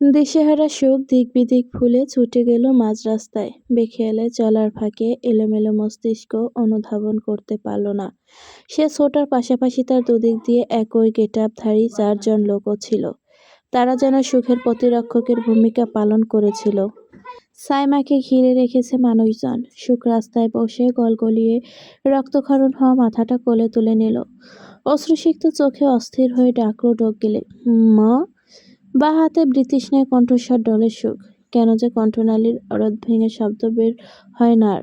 দিশেহারা সুখ দিক-বিদিক ভুলে ছুটে গেল মাঝ রাস্তায়। বেখেয়ালে চলার ফাঁকে এলোমেলো মস্তিষ্ক অনুধাবন করতে পারল না। সে ছোটার পাশাপাশি তার দুদিক দিয়ে একই গেটআপধারী ৪ জন লোকও ছিল। তারা যেন সুখের প্রতিরক্ষকের ভূমিকা পালন করেছিল। সাইমাকে ঘিরে রেখেছে মানুষজন। সুখ রাস্তায় বসে গলগলিয়ে রক্তক্ষরণ হওয়া মাথাটা কোলে তুলে নিল। অশ্রুসিক্ত চোখে অস্থির হয়ে ডাকল ডোক গিলে, মা। বাঁ হাতে বৃতৃষ্ণায় কণ্ঠস্বর ডলে সুখ। কেন যে কণ্ঠনালীর অরোধ ভেঙে শব্দ বের হয় না আর।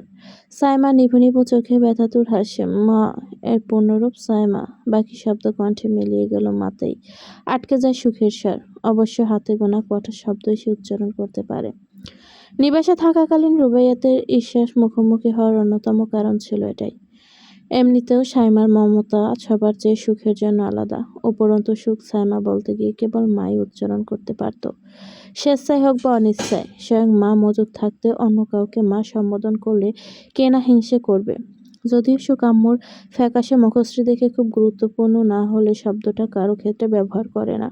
সাইমা নিভু নিভু চোখে ব্যথাতুর হাসে, মা। এর পূর্ণরূপ সাইমা। বাকি শব্দ কণ্ঠে মিলিয়ে গেল মাতেই। আটকে যায় সুখের স্বর। অবশ্য হাতে গোনা কটা শব্দই সে উচ্চারণ করতে পারে। নিবাসে থাকাকালীন রুবাইয়াতের ঈর্ষার মুখোমুখি হওয়ার অন্যতম কারণ ছিল এটাই। এমনিতেও সাইমার মমতা সবার চেয়ে সুখের জন্য আলাদা। উপরন্তু সুখ সাইমা বলতে গিয়ে কেবল মাই উচ্চারণ করতে পারত। স্বেচ্ছায় হোক বা অনিচ্ছায়। স্বয়ং মা মজুদ থাকতে অন্য কাউকে মা সম্বোধন করলে কে না হিংসে করবে। যদিও সুখ আম্মুর ফ্যাকাশে মুখশ্রী দেখে খুব গুরুত্বপূর্ণ না হলে শব্দটা কারো ক্ষেত্রে ব্যবহার করে না।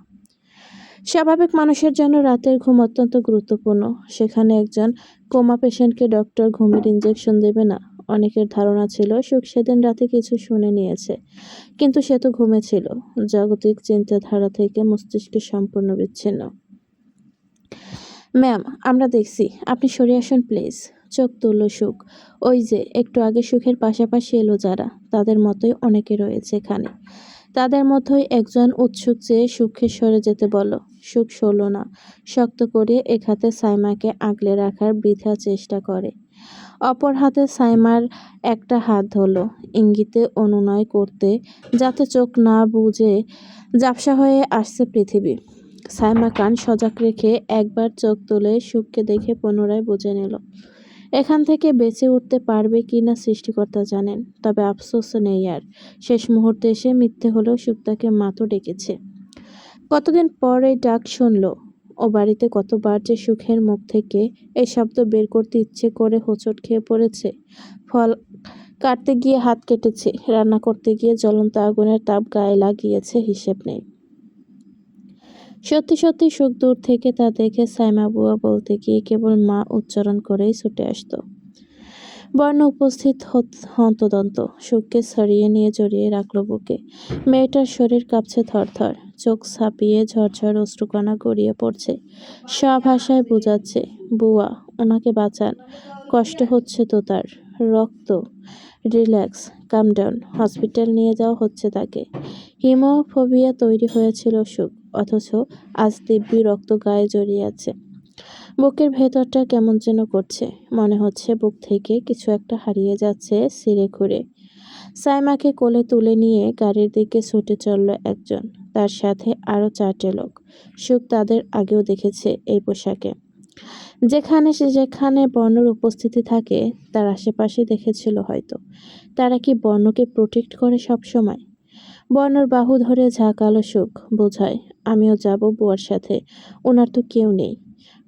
স্বাভাবিক মানুষের জন্য রাতের ঘুম অত্যন্ত গুরুত্বপূর্ণ। সেখানে একজন কোমা পেশেন্টকে ডক্টর ঘুমের ইঞ্জেকশন দেবে না। অনেকের ধারণা ছিল সুখ সেদিন রাতে কিছু শুনে নিয়েছে, কিন্তু সে তো ঘুমেছিল। জাগতিক চিন্তাধারা থেকে মস্তিষ্ক সম্পূর্ণ বিচ্ছিন্ন। ম্যাম, আমরা দেখছি, আপনি সরে আসুন প্লিজ। চোখ তুলল সুখ। ওই যে একটু আগে সুখের পাশাপাশি এলো যারা, তাদের মতোই অনেকে রয়েছে এখানে। তাদের মধ্যেই একজন উৎসুক চেয়ে সুখকে সরে যেতে বলল। সুখ সরল না। শক্ত করে এক হাতে সাইমাকে আগলে রাখার বৃথা চেষ্টা করে। অপর হাতে সাইমার একটা হাত ধরল, ইঙ্গিতে অনুনয় করতে, যাতে চোখ না বুজে ঝাপসা হয়ে আসছে পৃথিবী। সাইমা কান সজাগ রেখে একবার চোখ তুলে সুখকে দেখে পুনরায় বুঝে নিল। এখান থেকে বেঁচে উঠতে পারবে কি না সৃষ্টিকর্তা জানেন। তবে আফসোস নেই আর। শেষ মুহূর্তে এসে মিথ্যে হলেও সুখ তাকে মাতো ডেকেছে। কতদিন পর এই ডাক শুনল। ও বাড়িতে কতবার যে সুখের মুখ থেকে এই শব্দ বের করতে ইচ্ছে করে হোঁচট খেয়ে পড়েছে। ফল কাটতে গিয়ে হাত কেটেছে, রান্না করতে গিয়ে জ্বলন্ত আগুনের তাপ গায়ে লাগিয়েছে, হিসেব নেই। সত্যি সত্যি সুখ দূর থেকে তা দেখে সাইমা বুয়া বলতে গিয়ে কেবল মা উচ্চারণ করেই ছুটে আসত। বর্ণ উপস্থিত হন্তদন্ত। সুখকে সরিয়ে নিয়ে জড়িয়ে রাখল বুকে। মেয়েটার শরীর কাঁপছে থরথর। চোখ ছাপিয়ে ঝরঝর অশ্রুকণা গড়িয়ে পড়ছে। স্বভাষায় বুঝাচ্ছে, বুয়া, ওনাকে বাঁচান। কষ্ট হচ্ছে তো তার। রক্ত। রিল্যাক্স, কাম ডাউন। হসপিটাল নিয়ে যাওয়া হচ্ছে তাকে। হিমোফোবিয়া তৈরি হয়েছিল সুখ, অথচ আজ দিব্যি রক্ত গায়ে জড়িয়ে আছে। বুকের ভেতরটা কেমন যেন করছে। মনে হচ্ছে বুক থেকে কিছু একটা হারিয়ে যাচ্ছে ছিঁড়ে খুঁড়ে। সাইমাকে কোলে তুলে নিয়ে গাড়ির দিকে ছুটে চলল একজন। তার সাথে আরও 4টে লোক। সুখ তাদের আগেও দেখেছে এই পোশাকে। যেখানে বর্ণর উপস্থিতি থাকে তার আশেপাশে দেখেছিল হয়তো। তারা কি বর্ণকে প্রোটেক্ট করে সব সময়? বর্ণর বাহু ধরে ঝাঁকালো সুখ, বোঝায়, আমিও যাব বুয়ার সাথে। ওনার তো কেউ নেই।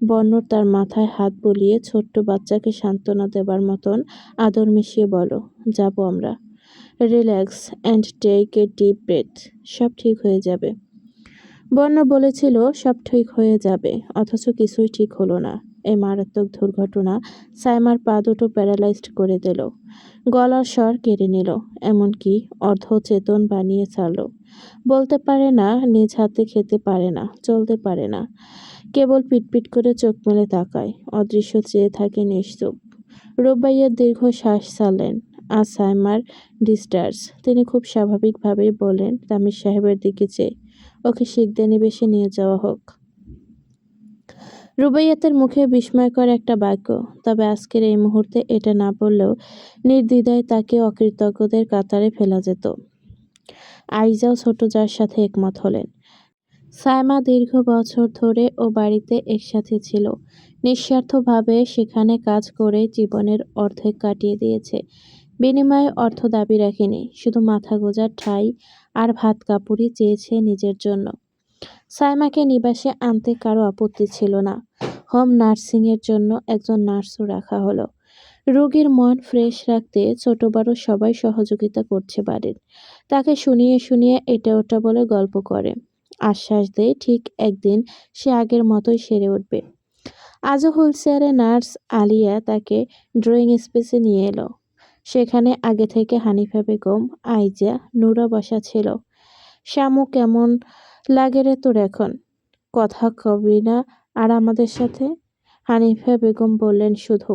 বর্ণর তার মাথায় হাত বুলিয়ে ছোট্ট বাচ্চাকে সান্ত্বনা দেবার মতন আদর মিশিয়ে বলো, যাব আমরা। Relax and take a deep breath. সব ঠিক হয়ে যাবে। বর্ণ বলেছিল সব ঠিক হয়ে যাবে, অথচ কিছুই ঠিক হলো না। এই মারাত্মক দুর্ঘটনা সাইমার পা দুটো প্যারালাইজড করে দিল। গলার স্বর কেড়ে নিল, এমনকি অর্ধচেতন বানিয়ে ছাড়ল। বলতে পারে না, নিজ হাতে খেতে পারে না, চলতে পারে না। কেবল পিটপিট করে চোখ মেলে তাকায়, অদৃশ্য চেয়ে থাকে নিশ্চুপ। রুবাইয়া দীর্ঘ শ্বাস ছাড়লেন। আজ সাইমার ডিসচার্জ। তিনি খুব স্বাভাবিকভাবেই বললেন তামির সাহেবের দিকে চেয়ে, ওকে শিখদে নিবেশে নিয়ে যাওয়া হোক। রুবাইয়াতের মুখে বিস্ময়কর একটা বাক্য, তবে আজকের এই মুহূর্তে এটা না বললেও নির্দ্বিধায় তাকে অকৃতজ্ঞদের কাতারে ফেলা যেত। আইজাও ছোট যার সাথে একমত হলেন। সাইমা দীর্ঘ বছর ধরে ও বাড়িতে একসাথে ছিল। নিঃস্বার্থভাবে সেখানে কাজ করে জীবনের অর্ধেক কাটিয়ে দিয়েছে। বিনিময়ে অর্থ দাবি রাখেনি, শুধু মাথা গোঁজার ঠাঁই আর ভাত কাপড়ই চেয়েছে নিজের জন্য। সাইমাকে নিবাসে আনতে কারো আপত্তি ছিল না। হোম নার্সিংয়ের জন্য একজন নার্সও রাখা হলো। রোগীর মন ফ্রেশ রাখতে ছোট বড় সবাই সহযোগিতা করছে বাড়ির। তাকে শুনিয়ে শুনিয়ে এটা ওটা বলে গল্প করে। আশ্বাস দেয় ঠিক একদিন সে আগের মতোই সেরে উঠবে। আজও হুইল চেয়ারে নার্স আলিয়া তাকে ড্রয়িং স্পেসে নিয়ে এলো। সেখানে আগে থেকে হানিফা বেগম, আইজা, নূরা বসা ছিল। শ্যামু, কেমন লাগে রে তোর এখন? কথা কবি না আর আমাদের সাথে? হানিফা বেগম বললেন শুধু।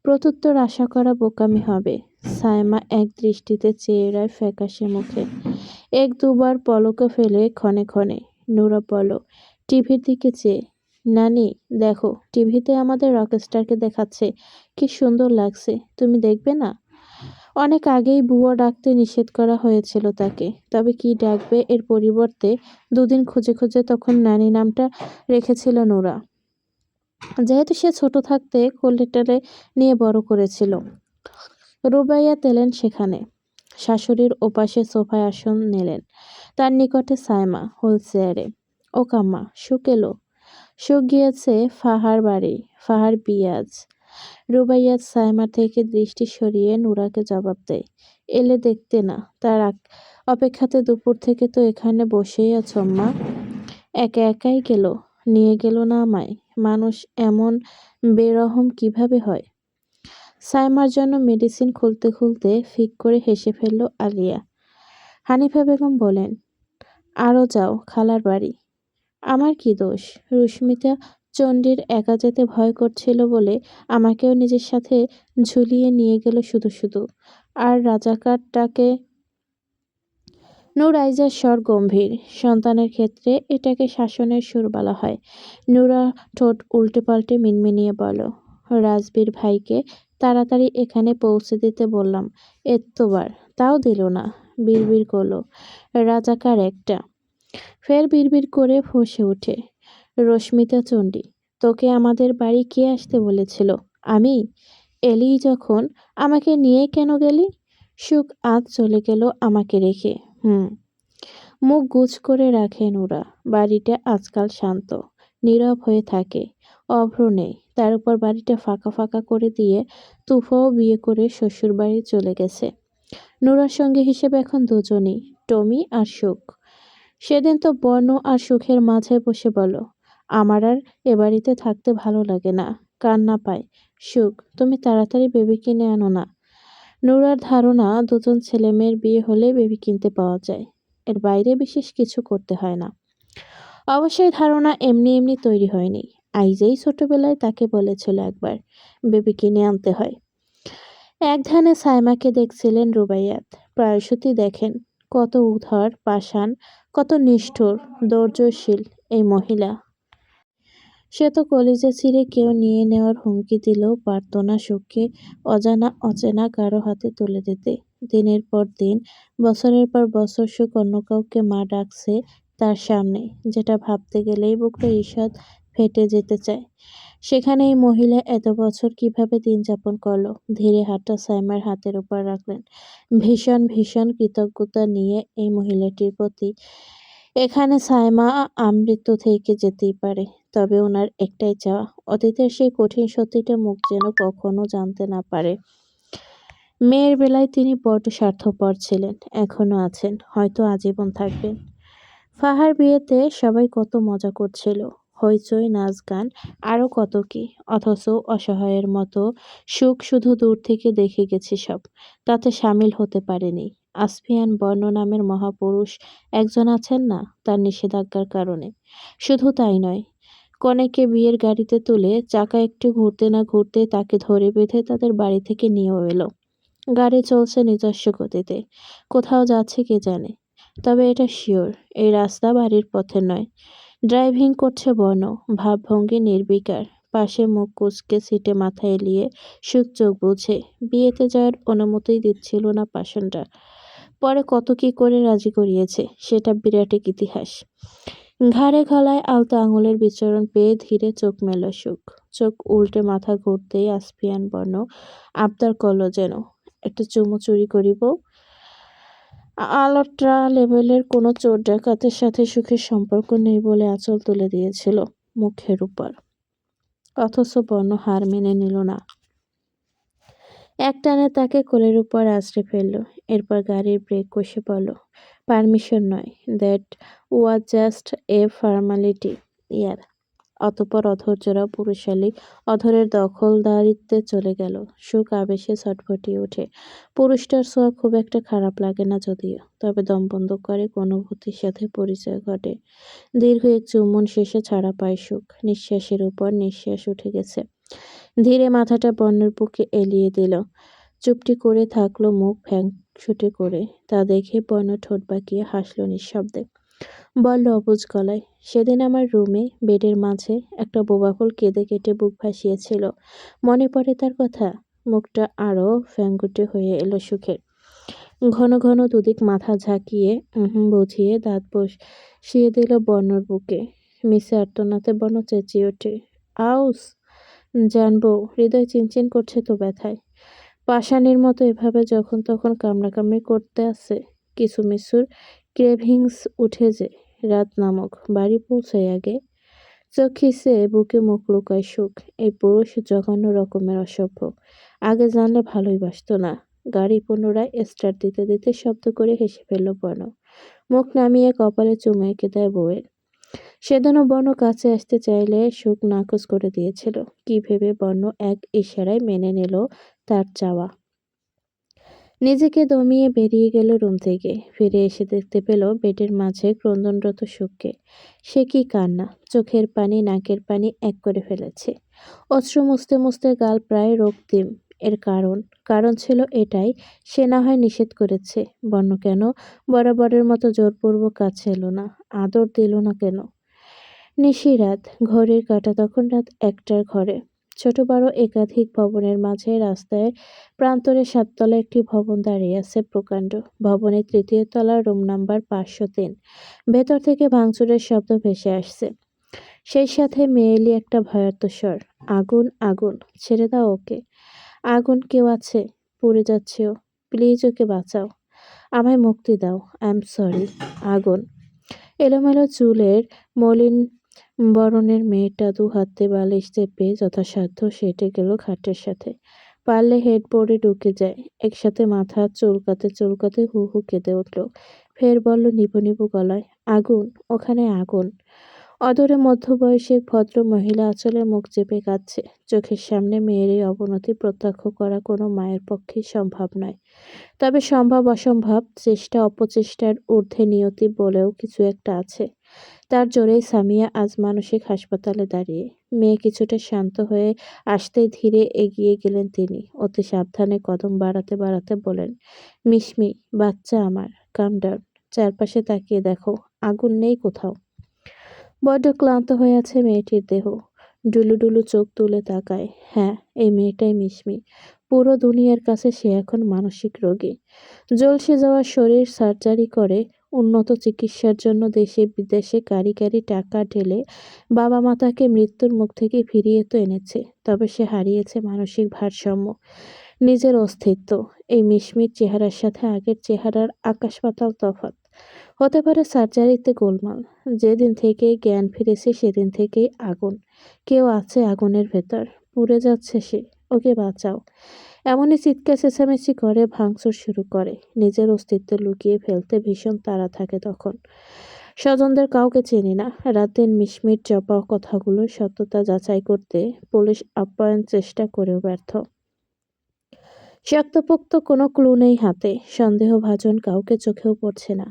প্রত্যুত্তর আশা করা বোকামি হবে। সায়মা এক দৃষ্টিতে চেয়ে রয় ফ্যাকাশে মুখে। এক দুবার পলকে ফেলে ক্ষণে ক্ষণে। নূরা বলল, টিভির দিকে চেয়ে। নানি, দেখো, টিভিতে আমাদের রকস্টারকে দেখাচ্ছে। কি সুন্দর লাগছে, তুমি দেখবে না? অনেক আগেই বুয়া ডাকতে নিষেধ করা হয়েছিল তাকে, তবে কি ডাকবে এর পরিবর্তে দুদিন খুঁজে খুঁজে তখন নানি নামটা রেখেছিল নূরা। যেহেতু সে ছোট থাকতে কোলে টেলে নিয়ে বড় করেছিল। রুবাইয়া এলেন সেখানে। শাশুড়ির ওপাশে সোফায় আসন নিলেন। তার নিকটে সায়মা হুইল চেয়ারে। ও কাম্মা, সুখ এলো? সুখ গিয়েছে ফাহার বাড়ি, ফাহার বিয়ে আজ। রুবাইয়া সায়মা থেকে দৃষ্টি সরিয়ে নূরাকে জবাব দেয়, এলে দেখতে না? তার অপেক্ষাতে দুপুর থেকে তো এখানে বসেই আছো মা। একা একাই গেল, নিয়ে গেল না আমায়? মানুষ এমন বেরহম কিভাবে হয়? সায়মার জন্য মেডিসিন খুলতে খুলতে ফিক করে হেসে ফেলল আলিয়া। হানিফা বেগম বলেন, আরও যাও খালার বাড়ি। আমার কি দোষ? রুস্মিতা চণ্ডীর একা যেতে ভয় করছিল বলে আমাকেও নিজের সাথে ঝুলিয়ে নিয়ে গেল শুধু শুধু। আর রাজাকারটাকে। নূর আইজার স্বর গম্ভীর। সন্তানের ক্ষেত্রে এটাকে শাসনের সুর বলা হয়। নূরা ঠোঁট উল্টে পাল্টে মিনমিনিয়ে বলল, রাজবীর ভাইকে তাড়াতাড়ি এখানে পৌঁছে দিতে বললাম এতবার, তাও দিল না। বিড়বিড় করলো, রাজাকার একটা। ফের বিড়বিড় করে ফুঁসে ওঠে, রশ্মিতা চণ্ডী, তোকে আমাদের বাড়ি কে আসতে বলেছিল? আমি? এলি যখন, আমাকে নিয়ে কেন গেলি? সুখ আজ চলে গেল আমাকে রেখে। মুখ গুজ করে রাখে নূরা। বাড়িটা আজকাল শান্ত, নীরব হয়ে থাকে। অভ্র নেই, তার উপর বাড়িটা ফাঁকা ফাঁকা করে দিয়ে তুফাও বিয়ে করে শ্বশুর বাড়ি চলে গেছে। নূরার সঙ্গে হিসেবে এখন দুজনই, টমি আর সুখ। সেদিন তো বর্ণ আর সুখের মাঝে বসে বলো, আমার আর এ বাড়িতে থাকতে ভালো লাগে না, কান্না পায়। সুখ, তুমি তাড়াতাড়ি বেবি কিনে আনো না। নূরার ধারণা দুজন ছেলে মেয়ের বিয়ে হলে বেবি কিনতে পাওয়া যায়, এর বাইরে বিশেষ কিছু করতে হয় না। অবশ্যই ধারণা এমনি এমনি তৈরি হয়নি। আইজেই ছোটবেলায় তাকে বলেছিল একবার, বেবি কিনে আনতে হয়। এক ধ্যানে সায়মাকে দেখছিলেন রুবাইয়াত। প্রায়শই দেখেন, কত উদার, পাষাণ, কত নিষ্ঠুর, ধৈর্যশীল এই মহিলা। সে তো কলিজা ছিঁড়ে কেউ নিয়ে নেওয়ার হুমকি দিলেও পারত না সুখকে অজানা অচেনা কারো হাতে তুলে দিতে। দিনের পর দিন, বছরের পর বছর সুখ অন্য কাউকে মা ডাকছে তার সামনে, যেটা ভাবতে গেলেই বুকটা ঈষৎ ফেটে যেতে চায়। সেখানে এই মহিলা এত বছর কিভাবে দিন যাপন করলো? ধীরে হাতটা সাইমার হাতের উপর রাখলেন, ভীষণ ভীষণ কৃতজ্ঞতা নিয়ে এই মহিলাটির প্রতি। এখানে সাইমা আমৃত্যু থেকে যেতেই পারে, তবে ওনার একটাই চাওয়া, অতীতের সেই কঠিন সত্যিটা মুখ যেন কখনো জানতে না পারে। মেয়ের বেলায় তিনি বড্ড স্বার্থপর ছিলেন, এখনো আছেন, হয়তো আজীবন থাকবেন। ফাহার বিয়েতে সবাই কত মজা করছিল, হইচই, নাচ গান, আরও কত কি। অথচ অসহায়ের মতো সুখ শুধু দূর থেকে দেখে গেছে সব, তাতে সামিল হতে পারেনি। আসফিয়ান বর্ণ নামের মহাপুরুষ একজন আছেন না, তার নিষেধাজ্ঞার কারণে। শুধু তাই নয়, কনেকে বিয়ের গাড়িতে তুলে চাকা একটু ঘুরতে না ঘুরতে তাকে ধরে বেঁধে তাদের বাড়ি থেকে নিয়েও এলো। গাড়ি চলছে নিজস্ব গতিতে, কোথাও যাচ্ছে কে জানে। তবে এটা শিওর, এই রাস্তা বাড়ির পথে নয়। ড্রাইভিং করছে বর্ণ, ভাবভঙ্গি নির্বিকার, পাশে মুখ কুঁচকে সিটে মাথা এলিয়ে সুখ চোখ বুঝে। বিয়েতে যাওয়ার অনুমতিই দিচ্ছিল না পাষাণরা। পরে কত কি করে রাজি করিয়েছে, সেটা বিরাট এক ইতিহাস। ঘাড়ে গলায় আলতো আঙুলের বিচরণ পেয়ে ধীরে চোখ মেলল সুখ। চোখ উল্টে মাথা ঘুরতেই আসফিয়ান বর্ণ আবদার করল যেন, একটা চুমু চুরি করিব। আলট্রা লেভেলের কোনো চোর ডাকাতের সাথে সুখের সম্পর্ক নেই বলে আঁচল তুলে দিয়েছিল মুখের উপর। অথচ বর্ণ হার মেনে নিল না। একটানে তাকে কোলের উপর আছড়ে ফেলল। এরপর গাড়ির ব্রেক কষে পড়ল। পারমিশন নয়, that was just a formality. ইয়ার অতঃপর অধৈর্যরা পুরুষালী অধরের দখলদারিত্বে চলে গেল। সুখ আবেশে ছটফটিয়ে ওঠে। পুরুষটার ছোঁয়া খুব একটা খারাপ লাগে না যদিও, তবে দমবন্ধ করে অনুভূতির সাথে পরিচয় ঘটে। দীর্ঘ এক চুম্বন শেষে ছাড়া পায় সুখ। নিঃশ্বাসের উপর নিঃশ্বাস উঠে গেছে। ধীরে মাথাটা বন্যের বুকে এলিয়ে দিল। চুপটি করে থাকলো, মুখ ফ্যাংছুটে করে। তা দেখে বন্য ঠোঁট বাঁকিয়ে হাসল নিঃশব্দে। বলল অবুঝ গলায়, সেদিন আমার রুমে বেডের মাঝে একটা বোবা ফুল কেঁদে কেটে বুক ভাসিয়েছিল। মনে পড়ে তার কথা? মুখটা আরো ফ্যাঙ্গুটে হয়ে এলো সুখের। ঘন ঘন দুদিক মাথা ঝাঁকিয়ে বুঝিয়ে দাঁত বসিয়ে দিল বর্ণর বুকে। মিসে আর্তনাতে বর্ণ চেঁচিয়ে ওঠে, আউস! জানবো, হৃদয় চিনচিন করছে তো ব্যথায়। পাষাণীর মতো এভাবে যখন তখন কামড়াকামড়ি করতে আসে। কিছু মিসুর ক্রেভিংস উঠে যে। রাত নামক, বাড়ি পৌঁছায় আগে। চোখ খিসে বুকে মুখ লুকায় সুখ। এই পুরুষ জঘন্য রকমের অসভ্য। আগে জানলে ভালোই বাসতো না। গাড়ি পুনরায় স্টার্ট দিতে দিতে শব্দ করে হেসে ফেলল বর্ণ। মুখ নামিয়ে কপালে চুমু এঁকে দেয় বউয়ের। সেদিনও বর্ণ কাছে আসতে চাইলে সুখ নাকচ করে দিয়েছিল। কি ভেবে বর্ণ এক ইশারায় মেনে নিল তার চাওয়া। নিজেকে দমিয়ে বেরিয়ে গেল রুম থেকে। ফিরে এসে দেখতে পেল বেডের মাঝে ক্রন্দনরত সুখকে। সে কি কান্না! চোখের পানি নাকের পানি এক করে ফেলেছে। অশ্রু মুছতে মুছতে গাল প্রায় রক্তিম। এর কারণ ছিল এটাই, সে না হয় নিষেধ করেছে। বর্ণ কেন বরাবরের মতো জোরপূর্বক কাছে এলো না, আদর দিল না কেন? নিশিরাত, ঘড়ির কাঁটা তখন রাত ১টার ঘরে। ছোট বড় একাধিক ভবনের মাঝে রাস্তায় প্রান্তরে ৭ তলা একটি ভবন দাঁড়িয়ে আছে প্রকাণ্ড। ভবনের ৩য় তলার রুম নাম্বার ৫০৩। ভেতর থেকে ভাঙচুরের শব্দ ভেসে আসছে। সেই সাথে মেয়েলি একটা ভয়ার্ত স্বর, আগুন আগুন, ছেড়ে দাও ওকে। আগুন, কেউ আছে, পুড়ে যাচ্ছে ও, প্লিজ ওকে বাঁচাও, আমায় মুক্তি দাও, আই এম সরি। আগুন। এলোমেলো চুলের মলিন বরণের মেয়েটা দু হাতে বালিশ চেপে যথাসাধ্য সেটে গেল খাটের সাথে। পারলে হেডবোর্ডে ঢুকে যায়। একসাথে মাথা চুলকাতে চুলকাতে হু হু কেঁদে উঠল। ফের বলল নিভু নিভু গলায়, আগুন, ওখানে আগুন। অদূরে মধ্যবয়সী এক ভদ্র মহিলা আঁচলে মুখ চেপে কাঁদছে। চোখের সামনে মেয়ের এই অবনতি প্রত্যক্ষ করা কোনো মায়ের পক্ষেই সম্ভব নয়। তবে সম্ভব অসম্ভব, চেষ্টা অপচেষ্টার ঊর্ধ্বে নিয়তি বলেও কিছু একটা আছে। তার জোরেই সামিয়া আজ মানসিক হাসপাতালে দাঁড়িয়ে। মেয়ে কিছুটা শান্ত হয়ে আসতেই ধীরে এগিয়ে গেলেন তিনি। অতি সাবধানে কদম বাড়াতে বাড়াতে বলেন, মিশমি, বাচ্চা আমার, কাম ডাউন। চারপাশে তাকিয়ে দেখো, আগুন নেই কোথাও। বড্ড ক্লান্ত হয়ে আছে মেয়েটির দেহ। ডুলু ডুলু চোখ তুলে তাকায়। হ্যাঁ, এই মেয়েটাই মিশমি। পুরো দুনিয়ার কাছে সে এখন মানসিক রোগী। ঝলসে যাওয়া শরীর সার্জারি করে উন্নত চিকিৎসার জন্য দেশে বিদেশে কারি কারি টাকা ঢেলে বাবা মা তাকে মৃত্যুর মুখ থেকে ফিরিয়ে তো এনেছে, তবে সে হারিয়েছে মানসিক ভারসাম্য, নিজের অস্তিত্ব। এই মিশমির চেহারার সাথে আগের চেহারার আকাশ পাতাল তফাৎ। হতে পারে সার্জারিতে গোলমাল। যেদিন থেকে জ্ঞান ফিরেছে সেদিন থেকেই আগুন। কেউ আছে আগুনের ভেতর, পুড়ে যাচ্ছে সে, ওকে বাঁচাও। এমনই চিৎকার চেঁচামেচি করে ভাঙচুর শুরু করে। নিজের অস্তিত্ব লুকিয়ে ফেলতে ভীষণ তাড়া থাকে তখন। স্বজনদের কাউকে চিনি না। রাতের মিশমির চাপা কথাগুলোর সত্যতা যাচাই করতে পুলিশ আপ্যায়ন চেষ্টা করেও ব্যর্থ। শক্তপোক্ত কোনো ক্লু নেই হাতে। সন্দেহভাজন কাউকে চোখেও পড়ছে না।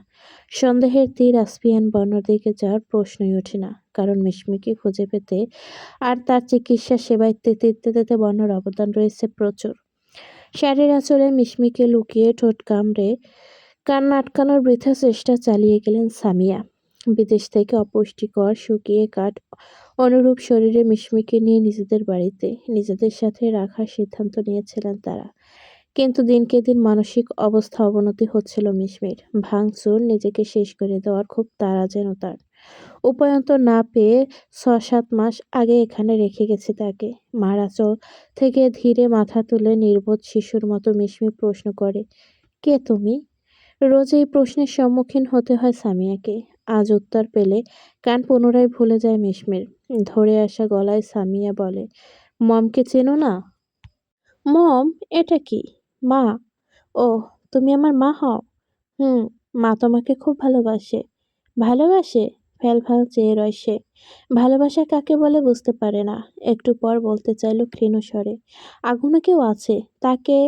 সন্দেহের তীর আসফিয়ান বর্ণর দিকে যাওয়ার প্রশ্নই ওঠে না, কারণ মিশমিকে খুঁজে পেতে আর তার চিকিৎসা সেবায় তেতে বর্ণর অবদান রয়েছে প্রচুর। শাড়ির আঁচলে মিশমিকে লুকিয়ে ঠোঁট কামড়ে কান্না আটকানোর বৃথা চেষ্টা চালিয়ে গেলেন সামিয়া। বিদেশ থেকে অপুষ্টিকর শুকিয়ে কাঠ অনুরূপ শরীরে মিশমিকে নিয়ে নিজেদের বাড়িতে নিজেদের সাথে রাখার সিদ্ধান্ত নিয়েছিলেন তারা। কিন্তু দিনকে দিন মানসিক অবস্থা অবনতি হচ্ছিল মিশমির। ভাঙচুর নিজেকে শেষ করে দেওয়ার খুব তাড়া যেন তার। উপায়ন্তর না পেয়ে ৬-৭ মাস আগে এখানে রেখে গেছে তাকে। মার আঁচল থেকে ধীরে মাথা তুলে নির্বোধ শিশুর মতো মিশমি প্রশ্ন করে, কে তুমি? রোজ এই প্রশ্নের সম্মুখীন হতে হয় সামিয়াকে। আজ উত্তর পেলে কান পুনরায় ভুলে যায় মিশমির। ধরে আসা গলায় সামিয়া বলে, মমকে চেনো না? মম? এটা কি? মা? ওহ, তুমি আমার মা হও? হুম। মা তোমাকে খুব ভালোবাসে। ভালোবাসে? ফ্যাল চেয়ে রয় সে। ভালোবাসা কাকে বলে বুঝতে পারে না। একটু পর বলতে চাইল ক্ষীণ স্বরে, আগুনে কেউ আছে, তাকে।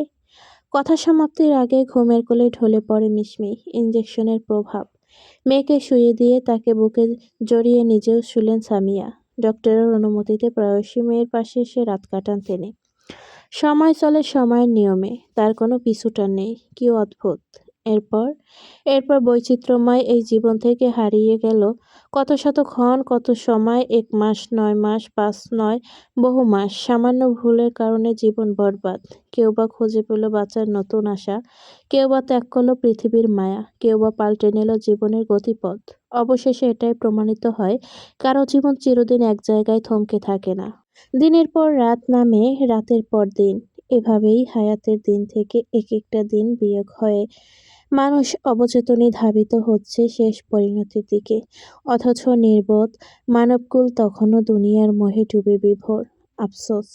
কথা সমাপ্তির আগে ঘুমের কোলে ঢলে পড়ে মিশমি। ইঞ্জেকশনের প্রভাব। মেয়েকে শুইয়ে দিয়ে তাকে বুকে জড়িয়ে নিজেও শুলেন সামিয়া। ডক্টরের অনুমতিতে প্রায়শই মেয়ের পাশে এসে রাত কাটান তিনি। সময় চলে সময়ের নিয়মে, তার কোনো পিছুটান নেই। কি অদ্ভুত! এরপর এরপর বৈচিত্র্যময় এই জীবন থেকে হারিয়ে গেল কত শতক্ষণ, কত সময়, ১ মাস, ৯ মাস, ৫ নয়, বহু মাস। সামান্য ভুলের কারণে জীবন বরবাদ। কেউ বা খুঁজে পেল বাঁচার নতুন আশা, কেউ বা ত্যাগ করল পৃথিবীর মায়া, কেউ বা পাল্টে নিল জীবনের গতিপথ। অবশেষে এটাই প্রমাণিত হয়, কারো জীবন চিরদিন এক জায়গায় থমকে থাকে না। দিনের পর রাত নামে, রাতের পর দিন। এভাবেই হায়াতের দিন থেকে এক-একটা দিন বিয়োগ হয়ে মানুষ অবচেতনে ধাবিত হচ্ছে শেষ পরিণতির দিকে। অথচ নির্বোধ মানবকুল তখনও দুনিয়ার মোহে ডুবে বিভোর। আফসোস,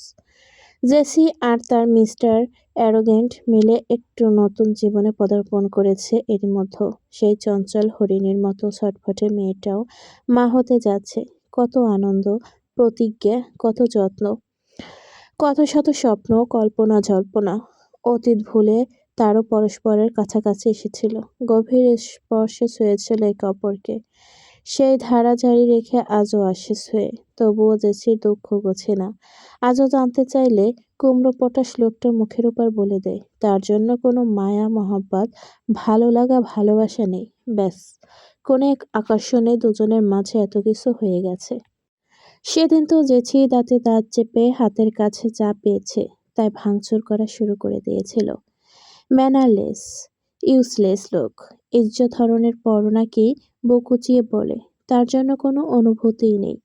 জেসি আর তার মিস্টার অ্যারোগেন্ট মিলে একটু নতুন জীবনে পদার্পণ করেছে এর মধ্যে। সেই চঞ্চল হরিণীর মতো ছটফটে মেয়েটাও মা হতে যাচ্ছে। কত আনন্দ, প্রতিজ্ঞা, কত যত্ন, কত শত স্বপ্ন, কল্পনা জল্পনা। অতীত ভুলে তারও পরস্পরের কাছাকাছি এসেছিল। গভীর স্পর্শে ছুঁয়েছিল একে অপরকে। সেই ধারা জারি রেখে আজও আসে ছুঁয়ে। তবুও জেসির দুঃখ ঘোচে না। আজও জানতে চাইলে কুমড়ো পটাশ লোকটা মুখের উপর বলে দেয়, তার জন্য কোনো মায়া মহব্বত, ভালো লাগা, ভালোবাসা নেই। ব্যাস, কোনো এক আকর্ষণে দুজনের মাঝে এত কিছু হয়ে গেছে। সেদিন তো জেছি দাঁতে দাঁত চেপে হাতের কাছে যা পেয়েছে তাই ভাঙচুর করা শুরু করে দিয়েছিল। ম্যানারলেস, ইউজলেস লোক। ইজ্জত হরণের পরও নাকি বুক উঁচিয়ে বলে, তার জন্য কোনো অনুভূতিই নেই।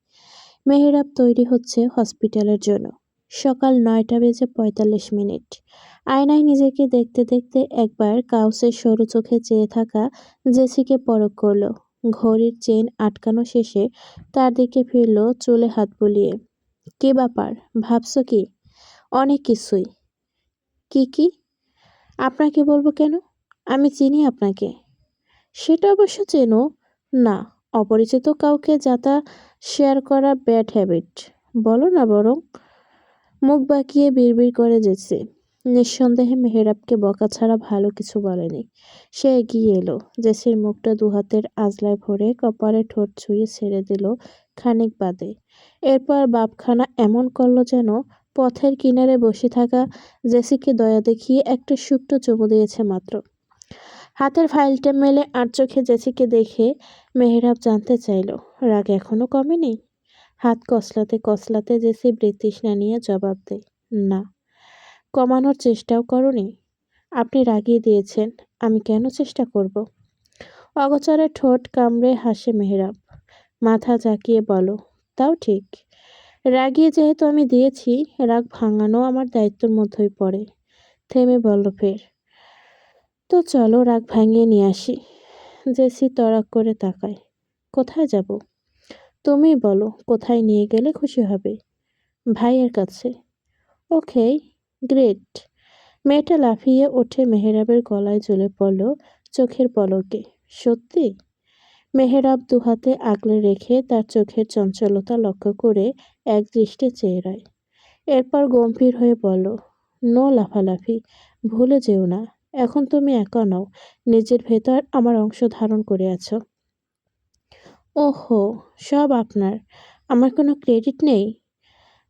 মেহেরাব তৈরি হচ্ছে হসপিটালের জন্য। সকাল ৯টা বেজে ৪৫ মিনিট। আয়নায় নিজেকে দেখতে দেখতে একবার কাউসের সরু চোখে চেয়ে থাকা জেসিকে পরখ করল। ঘড়ির চেইন আটকানো শেষে তার দিকে ফিরল চুলে হাত বুলিয়ে। কি ব্যাপার, ভাবছো কি? অনেক কিছুই। কি কি? আপনাকে বলবো কেন? আমি চিনি আপনাকে। সেটা অবশ্য চেনো না। অপরিচিত কাউকে যাতা শেয়ার করা ব্যাড হ্যাবিট। বলো না বরং। মুখ বাঁকিয়ে বিড়বিড় করে যেছে। নিঃসন্দেহে মেহেরাবকে বকা ছাড়া ভালো কিছু বলেনি। সে এগিয়ে এলো, জেসির মুখটা দুহাতের আজলায় ভরে কপালে ঠোঁট ছুঁয়ে ছেড়ে দিল খানিক বাদে। এরপর বাপখানা এমন করল যেন পথের কিনারে বসে থাকা জেসিকে দয়া দেখিয়ে একটা শুকনো চুমু দিয়েছে মাত্র। হাতের ফাইলটা মেলে আর চোখে জেসিকে দেখে মেহেরাব জানতে চাইল, রাগ এখনো কমেনি? হাত কসলাতে কসলাতে জেসি বৃতৃষ্ণা নিয়ে জবাব দেয়, না। কমানোর চেষ্টাও করনি? আপনি রাগিয়ে দিয়েছেন, আমি কেন চেষ্টা করব? অগোচরে ঠোঁট কামড়ে হাসে মেহেরাব। মাথা ঝাঁকিয়ে বলো, তাও ঠিক। রাগিয়ে যেহেতু আমি দিয়েছি, রাগ ভাঙানো আমার দায়িত্বের মধ্যেই পড়ে। থেমে বলল ফের, তো চলো রাগ ভাঙিয়ে নিয়ে আসি। জেসি তড়াক করে তাকায়। কোথায় যাব? তুমিই বলো, কোথায় নিয়ে গেলে খুশি হবে? ভাইয়ের কাছে। ওকে, গ্রেট। মেয়েটা লাফিয়ে উঠে মেহেরাবের গলায় ঝুলে পড়ল চোখের পলকে। সত্যি? মেহেরাব দুহাতে আগলে রেখে তার চোখের চঞ্চলতা লক্ষ্য করে একদৃষ্টে চেয়ে রয়। এরপর গম্ভীর হয়ে বলল, নো লাফালাফি, ভুলে যেও না। এখন তুমি একা নও, নিজের ভেতর আমার অংশ ধারণ করে আছো। ওহো, সব আপনার? আমার কোনো ক্রেডিট নেই?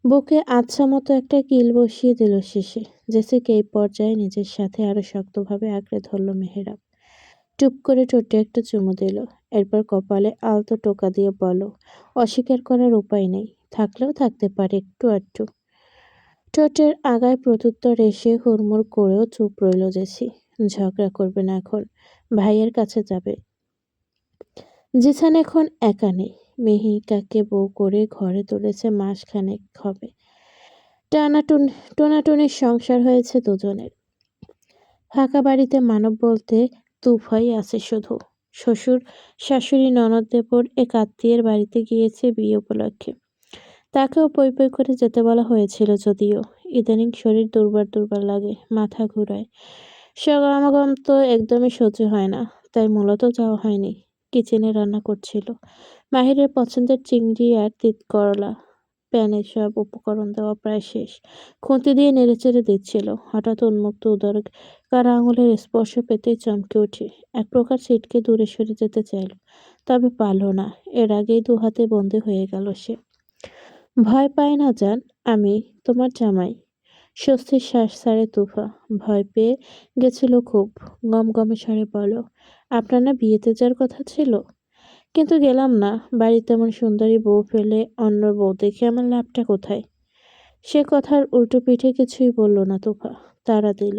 বুকে আচ্ছা মতো একটা কিল বসিয়ে দিল শেষে। জেসিকে এই পর্যায়ে নিজের সাথে আরো শক্তভাবে আঁকড়ে ধরল মেহেরাব। টুপ করে ঠোঁটে একটা চুমু দিল। এরপর কপালে আলতো টোকা দিয়ে বলল, অস্বীকার করার উপায় নেই, থাকলেও থাকতে পারে একটু আধটু। ঠোঁটের আগায় প্রত্যুত্তর এসে হুড়মুড় করেও চুপ রইল জেসি। ঝগড়া করবে না এখন, ভাইয়ের কাছে যাবে। জিসান এখন একা নেই। মেহিকাকে বউ করে ঘরে তুলেছে মাসখানেক হবে। টোনাটুনির সংসার হয়েছে দুজনের। ফাঁকা বাড়িতে মানব বলতে তুফাই আছে শুধু। শ্বশুর শাশুড়ি ননদ দেবর এক আত্মীয়ের বাড়িতে গিয়েছে বিয়ে উপলক্ষে। তাকেও পই পই করে যেতে বলা হয়েছিল যদিও। ইদানিং শরীর দুর্বল দুর্বল লাগে, মাথা ঘুরায়। সমাগম তো একদমই সহ্য হয় না। তাই মূলত যাওয়া হয়নি। কিচেনে রান্না করছিল। মাহিরের পছন্দের চিংড়ি আর তিত করলা। প্যানে সব উপকরণ দেওয়া প্রায় শেষ। খুন্তি দিয়ে নেড়েচেড়ে দিচ্ছিল। হঠাৎ উন্মুক্ত উদরে কারা আঙুলের স্পর্শ পেতেই চমকে উঠে এক প্রকার ছিটকে দূরে সরে যেতে চাইল, তবে পারল না। এর আগেই দুহাতে বন্দী হয়ে গেল সে। ভয় পায় না জান, আমি তোমার জামাই। স্বস্তির শ্বাস ছাড়ে তুফা। ভয় পেয়ে গেছিল খুব। গমগমে স্বরে বলল, আপনার না বিয়েতে যাওয়ার কথা ছিল? কিন্তু গেলাম না। বাড়িতে এমন সুন্দরী বউ ফেলে অন্য বউ দেখে আমার লাভটা কোথায়? সে কথার উল্টো পিঠে কিছুই বলল না তোফা। তাড়া দিল,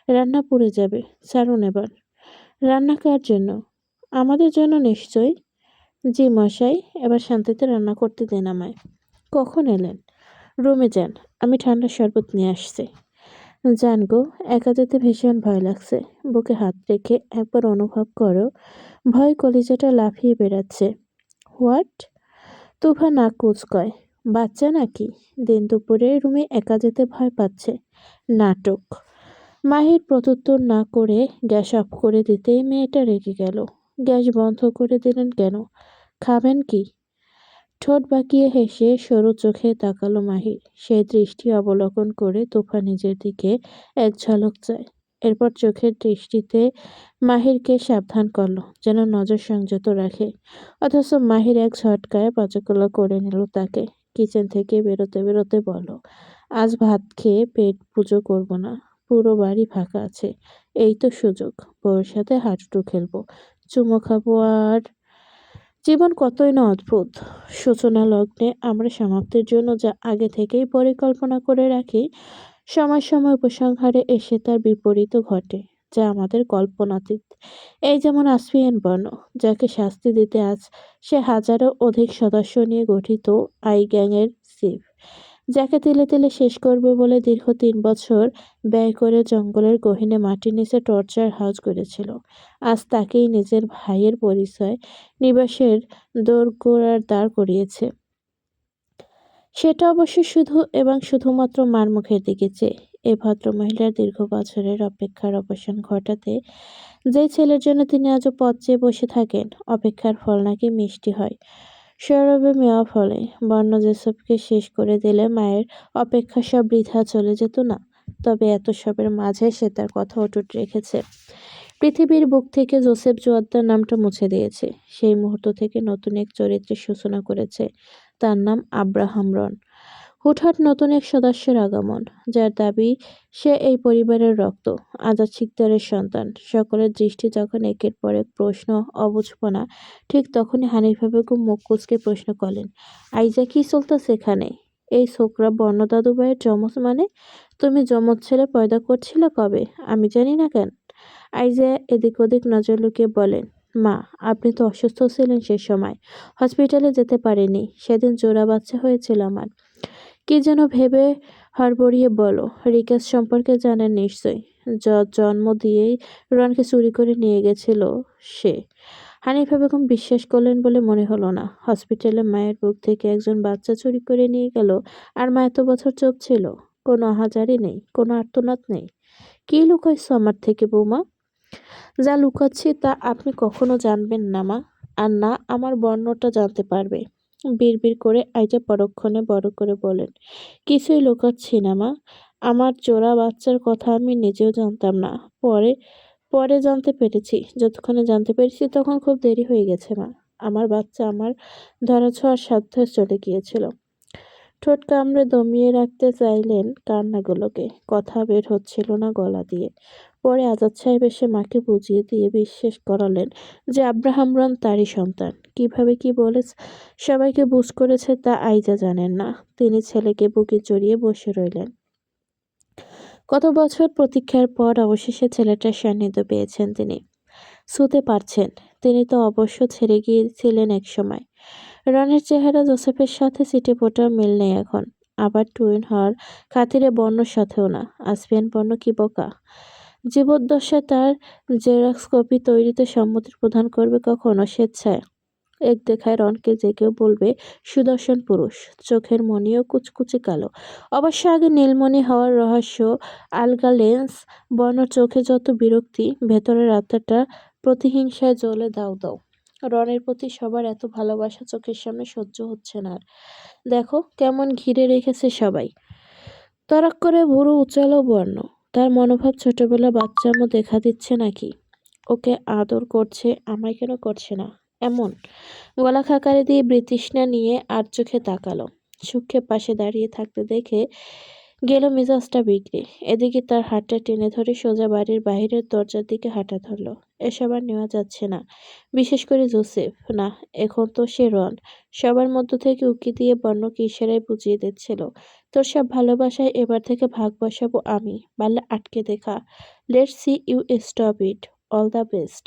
রান্না পুড়ে যাবে, ছাড়ুন এবার। রান্না কার জন্য? আমাদের জন্য নিশ্চয়ই। জি মশাই, এবার শান্তিতে রান্না করতে দিন আমায়। কখন এলেন? রুমে যান, আমি ঠান্ডা শরবত নিয়ে আসছি। জান গো, একা যেতে ভীষণ ভয় লাগছে। বুকে হাত রেখে একবার অনুভব করো, ভয় কলিজাটা লাফিয়ে বেড়াচ্ছে। হোয়াট? তুফা নাক কুঁচকায়। বাচ্চা নাকি? দিন দুপুরে রুমে একা যেতে ভয় পাচ্ছে? নাটক। মাহির প্রত্যুত্তর না করে গ্যাস অফ করে দিতেই মেয়েটা রেগে গেল। গ্যাস বন্ধ করে দিলেন কেন? খাবেন কি? ঠোঁট বাঁকিয়ে হেসে সরু চোখে তাকালো মাহির। সেই দৃষ্টি অবলোকন করে তোফা নিজের দিকে এক ঝলক চায়। এরপর চোখের দৃষ্টিতে মাহিরকে সাবধান করলো, যেন নজর সংযত রাখে। অথচ মাহির এক ঝটকায় পচাকলা করে নিল তাকে। কিচেন থেকে বেরোতে বেরোতে বলল, আজ ভাত খেয়ে পেট পুজো করব না। পুরো বাড়ি ফাঁকা আছে। এই তো সুযোগ। বউয়ের সাথে হাঁটুটু খেলবো, চুমো খাবো আর জীবন কতই না অদ্ভুত। সূচনা লগ্নে আমরা সমাপ্তির জন্য যা আগে থেকেই পরিকল্পনা করে রাখি, সময় সময় উপসংহারে এসে তার বিপরীতও ঘটে, যা আমাদের কল্পনাতীত। এই যেমন আসফিয়ান বর্ণ, যাকে শাস্তি দিতে আজ সে হাজারো অধিক সদস্য নিয়ে গঠিত আই গ্যাংয়ের চিফ, যাকে তিলে তিলে শেষ করবে বলে দীর্ঘ ৩ বছর ব্যয় করে জঙ্গলের গহীনে মাটির নিচে টর্চার হাউস করেছিল, আজ তাকেই নিজের ভাইয়ের পরিচয় নিবাসের দোরগোড়ায় দাঁড় করিয়েছে। সেটা অবশ্য শুধু এবং শুধুমাত্র মার মুখের দিকে চেয়ে। এ ভদ্রমহিলার দীর্ঘ বছরের অপেক্ষার অবসান ঘটাতে যে ছেলের জন্য তিনি আজও পথ চেয়ে বসে থাকেন, অপেক্ষার ফল নাকি মিষ্টি হয়, সৌরভে মেওয়া ফলে। বর্ণ জেসবকে শেষ করে দিলে মায়ের অপেক্ষা সব বৃথা চলে যেত না? তবে এত সবের মাঝে সে তার কথা অটুট রেখেছে। পৃথিবীর বুক থেকে জোসেফ জোয়াদ্দার নামটা মুছে দিয়েছে। সেই মুহূর্ত থেকে নতুন এক চরিত্রের সূচনা করেছে। তার নাম আব্রাহাম রন। হুটহাট নতুন এক সদস্যের আগমন, যার দাবি সে এই পরিবারের রক্ত, আজাদ শিকদারের সন্তান। সকলের দৃষ্টি যখন একের পর এক প্রশ্ন, অবুঝপনা, ঠিক তখনই হানিফা বেগম মুখ কুঁচকে প্রশ্ন করলেন, আইজা কি চলতেছে এখানে? এই ছোকরা বর্ণ দাদুভাইয়ের যমজ মানে? তুমি যমজ ছেলে পয়দা করছিল কবে? আমি জানি না কেন? আইজা এদিক ওদিক নজর লুকিয়ে বলেন, মা, আপনি তো অসুস্থ ছিলেন সে সময়, হসপিটালে যেতে পারেনি। সেদিন জোড়া বাচ্চা হয়েছিল আমার। কি যেন ভেবে হড়বড়িয়ে বলো, রিকেশ সম্পর্কে জানেন নিশ্চয়ই। জন্ম দিয়েই রনকে চুরি করে নিয়ে গেছিল সে। হানিফা বেগম বিশ্বাস করলেন বলে মনে হলো না। হসপিটালে মায়ের বুক থেকে একজন বাচ্চা চুরি করে নিয়ে গেল, আর মা এত বছর চুপ ছিল? কোনো আহাজারি নেই, কোনো আর্তনাদ নেই। কি লুকাইছো আমার থেকে বৌমা? যা লুকাচ্ছি তা আপনি কখনো জানবেন না মা, আর না আমার বর্ণটা জানতে পারবে। বিড়বিড় করে আইজা পরক্ষণে বড় করে বলেন, কিছুই লুকাচ্ছি না মা। আমার জোড়া বাচ্চার কথা আমি নিজেও জানতাম না। পরে পরে জানতে পেরেছি। যতক্ষণে জানতে পেরেছি তখন খুব দেরি হয়ে গেছে মা। আমার বাচ্চা আমার ধরাছোঁয়ার সাধ্যে চলে গিয়েছিল। ঠোঁট কামড়ে দমিয়ে রাখতে চাইলেন কান্নাগুলোকে, কথা বের হচ্ছিল না গলা দিয়ে। পরে আজাদ সাহেব এসে মাকে বুঝিয়ে দিয়ে বিশ্বাস করালেন যে আব্রাহাম রন তারই সন্তান। কিভাবে কি বলে সবাইকে বুঝ করেছে তা আইজা জানেন না। তিনি ছেলেকে বুকে জড়িয়ে বসে রইলেন। কত বছর প্রতীক্ষার পর অবশেষে ছেলেটার সান্নিধ্য পেয়েছেন তিনি। ছুতে পারছেন। তিনি তো অবশ্য ছেড়ে গিয়েছিলেন একসময়। রনের চেহারা জোসেফের সাথে ছিটেফোঁটাও মিল নেই এখন। আবার টুইন হওয়ার খাতিরে বর্ণর সাথেও না। আসফিয়ান বর্ণ কি বোকা? জীবদ্দশায় তার জেরক্স কপি তৈরিতে সম্মতি প্রদান করবে কখনো স্বেচ্ছায়? এক দেখায় রনকে যে কেউ বলবে সুদর্শন পুরুষ, চোখের মণিও কুচকুচে কালো। অবশ্য আগে নীলমণি হওয়ার রহস্য আলগা লেন্স। বর্ণর চোখে যত বিরক্তি, ভেতরের আত্মাটা প্রতিহিংসায় জ্বলে দাউ দাউ। রনের প্রতি সবার এত ভালোবাসা চোখের সামনে সহ্য হচ্ছে না আর। দেখো কেমন ঘিরে রেখেছে সবাই। তড়াক করে ভুরু উচালো বর্ণ। তার মনোভাব ছোটবেলা বাচ্চামো দেখা দিচ্ছে নাকি? ওকে আদর করছে, আমায় কেন করছে না? এমন গলা খাকারি দিয়ে বৃতৃষ্ণা নিয়ে আর চোখে তাকালো। সুখে পাশে দাঁড়িয়ে থাকতে দেখে গেল মেজাজটা বিগড়ে। এদিকে তার হাতটা টেনে ধরে সোজা বাড়ির বাহিরের দরজার দিকে হাঁটা ধরল। এসব আর নেওয়া যাচ্ছে না, বিশেষ করে জোসেফ। না, এখন তো সে রন। সবার মধ্য থেকে উকি দিয়ে বর্ণকে ইশারায় বুঝিয়ে দিচ্ছিল, তোর সব ভালোবাসায় এবার থেকে ভাগ বসাবো আমি, পারলে আটকে দেখা। Let's see you stop it. All the best.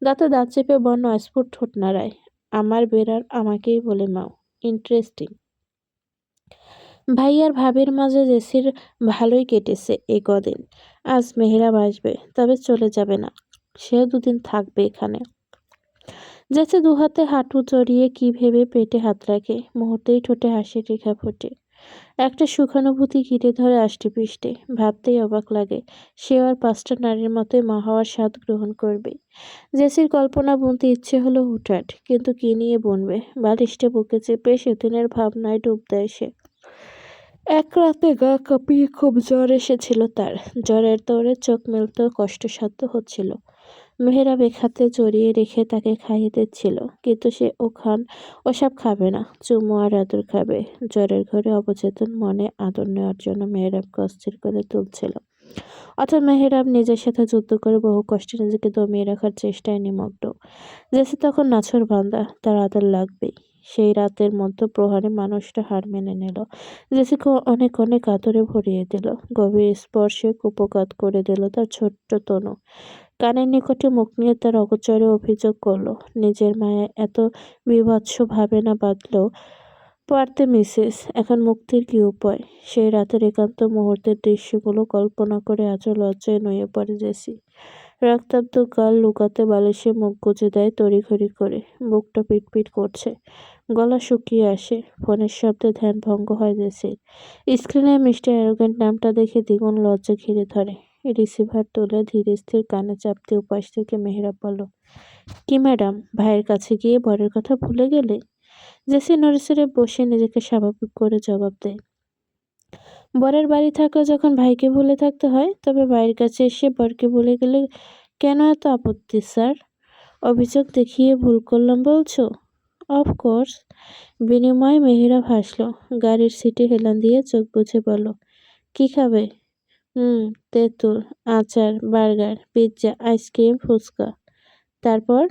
দাঁতে দাঁত চেপে বর্ণ অস্ফুট ঠোঁট নাড়ায়। আমার বেড়ার আমাকেই বলে মাও। ইন্টারেস্টিং। ভাই আর ভাবির মাঝে জেসির ভালোই কেটেছে এই কদিন। আজ মেহেরাব আসবে, তবে চলে যাবে না। সেও দুদিন থাকবে এখানে। জেসি দুহাতে হাঁটু জড়িয়ে কি ভেবে পেটে হাত রাখে, মুহূর্তেই ঠোঁটে হাসির রেখা ফোটে। একটা সুখানুভূতি ঘিরে ধরে আষ্টেপৃষ্টে। ভাবতেই অবাক লাগে, সেও আর 5টা নারীর মতোই মা হওয়ার স্বাদ গ্রহণ করবে। জেসির কল্পনা বুনতে ইচ্ছে হলো হুটহাট, কিন্তু কি নিয়ে বুনবে? বালিশটা বুকে চেপে সেদিনের ভাবনায় ডুব দেয় সে। এক রাতে গা কাঁপিয়ে খুব জ্বর এসেছিল তার। জ্বরের তোড়ে চোখ মেলতেও কষ্টসাধ্য হচ্ছিল। মেহেরাব এক হাতে জড়িয়ে রেখে তাকে খাইয়ে দিচ্ছিল, কিন্তু সে ওসব খাবে না। চুমু আর আদর খাবে। জ্বরের ঘরে অবচেতন মনে আদর নেওয়ার জন্য মেহেরাবকে অস্থির করে তুলছিল। অথচ মেহেরাব নিজের সাথে যুদ্ধ করে বহু কষ্টে নিজেকে দমিয়ে রাখার চেষ্টায় নিমগ্ন। জেসি তখন নাছোড়বান্দা, তার আদর লাগবেই। সেই রাতের মধ্যপ্রহরে মানুষটা হার মেনে নিল। জেসিকে অনেক অনেক আদরে ভরিয়ে দিল। গভীর স্পর্শে কুপোকাত করে দিল তার ছোট্ট তনু। কানের নিকটে মুখ নিয়ে তার অগোচরে অভিযোগ করল, নিজের মায়া এত বীভৎসভাবে না বাঁধলেও পারতে মিসেস। এখন মুক্তির কি উপায়? সেই রাতের একান্ত মুহূর্তের দৃশ্যগুলো কল্পনা করে আজও লজ্জায় নুয়ে পড়ে জেসি। রক্তাক্ত গাল লুকাতে বালিশে মুখ গুজে দেয় তড়িঘড়ি করে। বুকটা পিটপিট করছে, গলা শুকিয়ে আসে। ফোনের শব্দে ধ্যান ভঙ্গ হয় জেসির। স্ক্রিনে মিস্টার অ্যারোগেন্ট নামটা দেখে দ্বিগুণ লজ্জা ঘিরে ধরে। রিসিভার তুলে ধীরে স্থির কানে চাপতে উপাস থেকে মেহেরাব বলল, কি ম্যাডাম, ভাইয়ের কাছে গিয়ে বরের কথা ভুলে গেলে? জেসি নড়েচড়ে বসে নিজেকে স্বাভাবিক করে জবাব দেয়, বরের বাড়ি থাকলে যখন ভাইকে ভুলে থাকতে হয়, তবে ভাইয়ের কাছে এসে বরকে ভুলে গেলে কেন এত আপত্তি স্যার? অভিযোগ দেখিয়ে ভুল করলাম বলছো? অফকোর্স। বিনিময়ে মেহেরাব হাসল। গাড়ির সিটে হেলান দিয়ে চোখ বুজে বলল, কি খাবে? তেঁতুল, আচার, বার্গার, পিৎজা, আইসক্রিম, ফুচকা। তারপর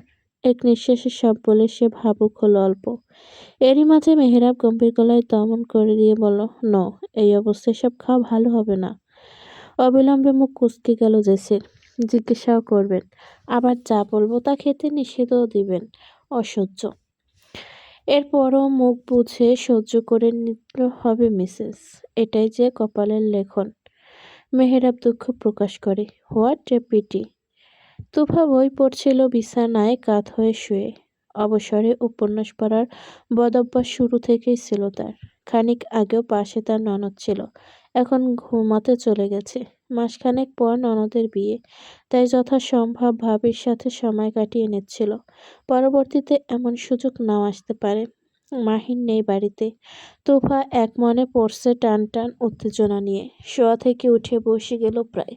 এক নিঃশ্বাসে সব বলে সে ভাবুক হলো অল্প। এরই মাঝে মেহেরাব গম্ভীর গলায় দমন করে দিয়ে বলল, নো, এই অবস্থায় সব খাওয়া ভালো হবে না। অবিলম্বে মুখ কুঁচকে গেল জেসির। জিজ্ঞাসাও করবেন, আবার যা বলবো তা খেতে নিষেধও দিবেন। অসহ্য। এরপরও মুখ বুঝে সহ্য করে নিতে হবে মিসেস। এটাই যে কপালের লেখন। মেহেরাব দুঃখ প্রকাশ করে। What a pity. তুফা বই পড়ছিল বিছানায় কাত হয়ে শুয়ে। অবসরে উপন্যাস পড়ার বদভ্যাস শুরু থেকেই ছিল তার। খানিক আগেও পাশে তার ননদ ছিল, এখন ঘুমাতে চলে গেছে। মাসখানেক পর ননদের বিয়ে, তাই যথাসম্ভব ভাবির সাথে সময় কাটিয়ে নিচ্ছিল। পরবর্তীতে এমন সুযোগ নাও আসতে পারে। মাহিন নেই বাড়িতে। তুফা এক মনে পড়ছে টান টান উত্তেজনা নিয়ে। শোয়া থেকে উঠে বসে গেল প্রায়।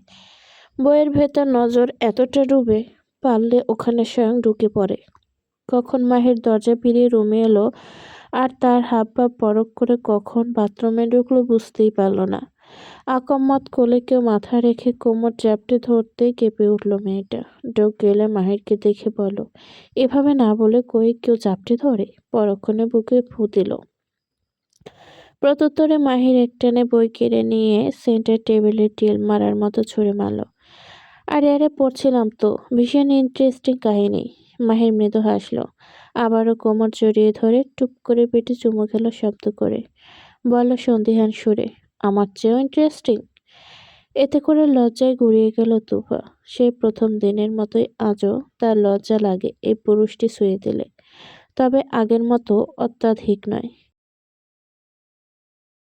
বইয়ের ভেতর নজর এতটা ডুবে, পারলে ওখানে স্বয়ং ঢুকে পড়ে। কখন মাহির দরজা পেরিয়ে রুমে এলো আর তার হাবভাব পরখ করে কখন বাথরুমে ঢুকলো বুঝতেই পারল না। আকম্মত কোলে কেউ মাথা রেখে কোমর চাপটে ধরতেই কেঁপে উঠল মেয়েটা। ঢোক গেলে মাহিরকে দেখে বলল, এভাবে না বলে কই কেউ চাপটে ধরে? পরক্ষণে বুকে ফু দিল। প্রত্যুত্তরে মাহির একটানে বই কেড়ে নিয়ে সেন্টার টেবিলে টিল মারার মতো ছুঁড়ে মারল। আরে আরে, পড়ছিলাম তো, ভীষণ ইন্টারেস্টিং কাহিনী। মাহির মৃদু হাসল, আবারও কোমর জড়িয়ে ধরে টুপ করে পেটে চুমু খেল শব্দ করে। বলল সন্দিহান সুরে, আমার চেয়েও ইন্টারেস্টিং? এতে করে লজ্জায় গুড়িয়ে গেল তুফা। সে প্রথম দিনের মতোই আজও তার লজ্জা লাগে এই পুরুষটি ছুঁয়ে দিলে, তবে আগের মতো অত্যাধিক নয়।